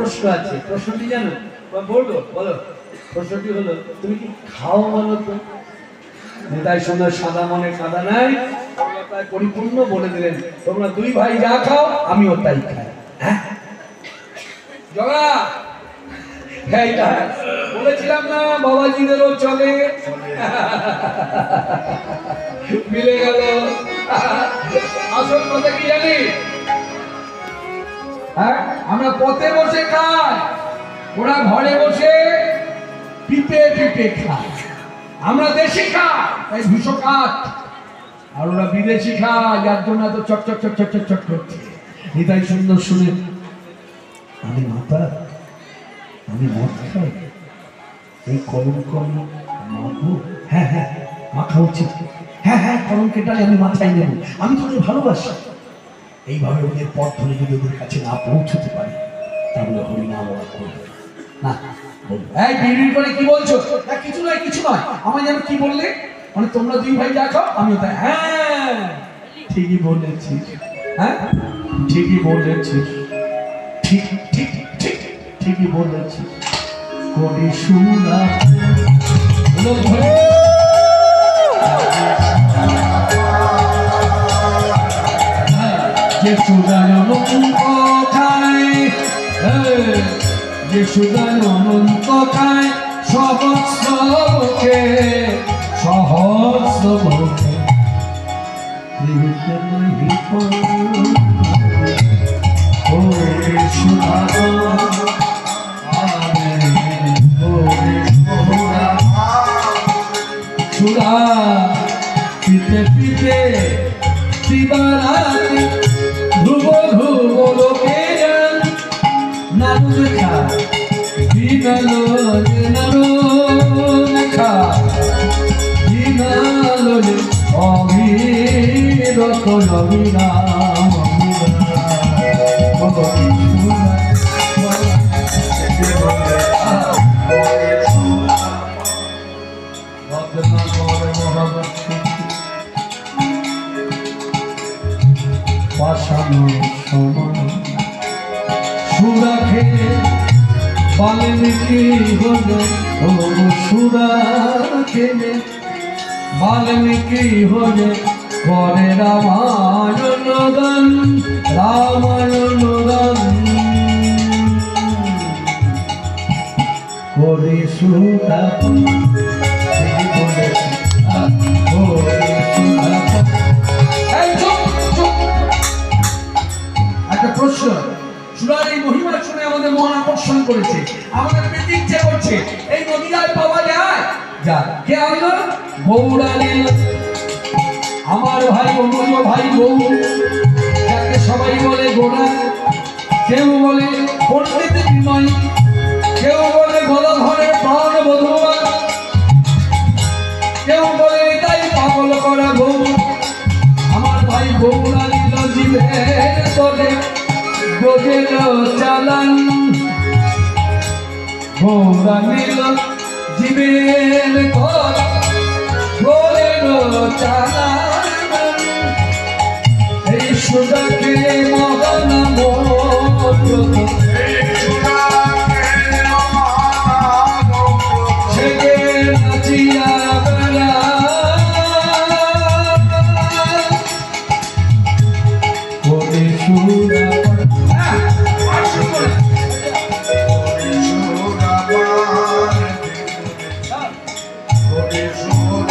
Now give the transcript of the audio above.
প্রশ্ন আছে। প্রশ্নটি জানো? বলবো, বলো। প্রশ্নটি হলো, তুমি কি খাও বলো তো? তাই সুন্দর সাদা মনে কাদা নাই, তাই পরিপূর্ণ বলে দিলেন, তোমরা দুই ভাই যা খাও আমিও তাই খাই। হ্যাঁ জগা, বলেছিলাম না বাবাজিদেরও চলে, মিলে গেল। আসল কথা কি জানি? হ্যাঁ, আমরা পথে বসে খাই, ওরা ঘরে বসে পিপে পিপে খায়। আমরা দেশি খাই, তাই 200 কাঠ, আর ওরা বিদেশি খায়, যার জন্য এত চট চট চট চট চট চট করছে। নিতাই সুন্দর শুনে, আমি মাতা, আমি মদ খাই, এই কলঙ্ক মাখবো? হ্যাঁ হ্যাঁ মাখা উচিত, হ্যাঁ হ্যাঁ কলঙ্কের ডালে আমি মাথায় নেব, আমি তোকে ভালোবাসি। এইভাবে ওদের পথ ধরে যদি ওদের কাছে না পৌঁছতে পারি, তাহলে হরিনাম ওরা করবে না। এই বিড়বিড় করে কি বলছো? কিছু নয় কিছু নয়, আমার যেন কি বললে, মানে তোমরা দুই ভাই যা খাও আমিও তাই। হ্যাঁ ঠিকই বলেছিস, হ্যাঁ ঠিকই বলেছিস, ঠিক ঠিক ঠিক ঠিকই বলেছিস। কোটি সুনা যে সুদান খায়, যে সুদান অনন্ত খায়, সহস্র মুখে সহস্র মুখে সুরা পিতে পিতে শিবারাতে ধ্রুব ধ্রুব লোকে যান, নারু লেখা বিনালোলে নারু লেখা বিনালোলে অবিরত অবিরাম পাশানো সমান সুরাখে বাল্মীকি হলে, ও সুরাখে বাল্মীকি হলে করে রামায়ণ গান, রামায়ণ গান করে সুরা প্রশ্ন। সুরার এই মহিমা শুনে আমাদের মন আকর্ষণ করেছে, আমাদের পেতে ইচ্ছে করছে এই নদীরায় পাওয়া যায়। যা কে আনলো? গৌরানীল, আমার ভাই অনুজ ভাই গৌর, যাকে সবাই বলে গোরা, কেউ বলে পণ্ডিত বিনয়, কেউ বলে গদাধরের প্রাণ বধূয়া, কেউ বলে তাই পাগল করা গৌর। আমার ভাই গৌরানীল জীবের তলে গোজের চালান, গৌরানীল জীবের তলে গোজের চালান, এই সুদাকে মগন ছেড়ে নাচিয়া বেড়া, ওরে সুরা What is